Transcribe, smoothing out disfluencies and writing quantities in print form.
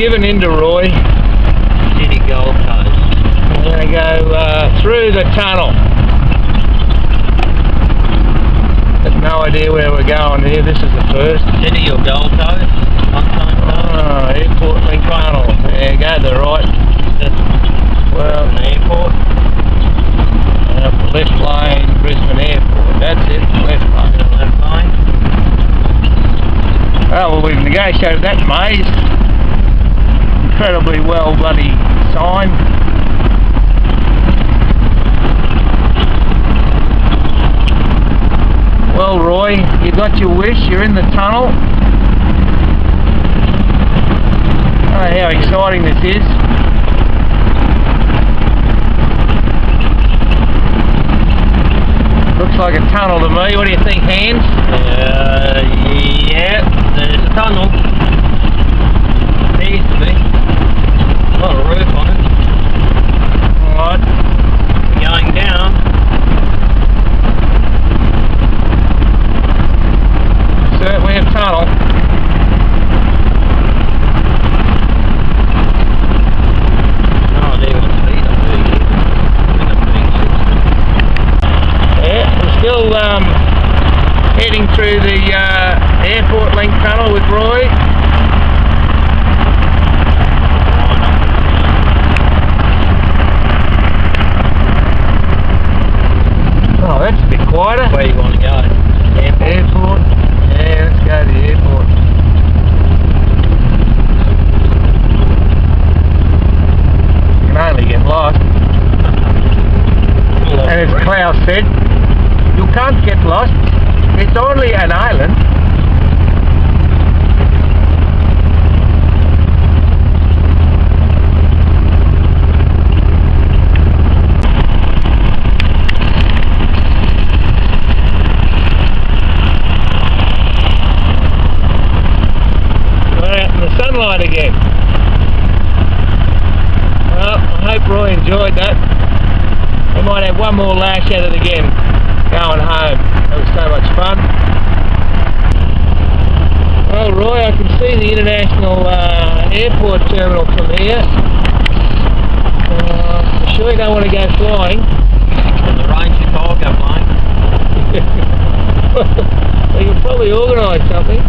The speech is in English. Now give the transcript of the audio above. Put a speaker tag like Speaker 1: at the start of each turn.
Speaker 1: given in to Roy.
Speaker 2: City Gold Coast.
Speaker 1: We're going to go through the tunnel. Got no idea where we're going here. This is the first.
Speaker 2: City or Gold Coast?
Speaker 1: Airport Link Tunnel. There you go, to the right. Well,
Speaker 2: an airport.
Speaker 1: Left lane, Brisbane Airport. That's it, left lane.
Speaker 2: Left lane.
Speaker 1: Oh, well, we've negotiated that maze. Incredibly well bloody signed. Well, Roy, you got your wish. You're in the tunnel. Oh, how exciting this is. Looks like a tunnel to me. What do you think, Hans?
Speaker 2: Yeah, there's a tunnel. There used to be. Got a roof on it.
Speaker 1: Alright.
Speaker 2: Going down.
Speaker 1: Certainly a tunnel.
Speaker 2: No idea what speed I'm doing here. I think I'm doing 60.
Speaker 1: Yeah, we're still heading through the Airport Link Tunnel with Roy. Oh, that's a bit quieter.
Speaker 2: Where you want to go?
Speaker 1: Airport. Yeah, let's go to the airport. You can only get lost. And as Klaus said, you can't get lost. It's only an island. We're out in the sunlight again. Well, I hope Roy enjoyed that. We might have one more lash at it again going home. That was so much fun. Well, Roy, I can see the international airport terminal from here. I'm sure you don't want to go flying.
Speaker 2: The Ranger Tiger plane.
Speaker 1: We can probably organise something.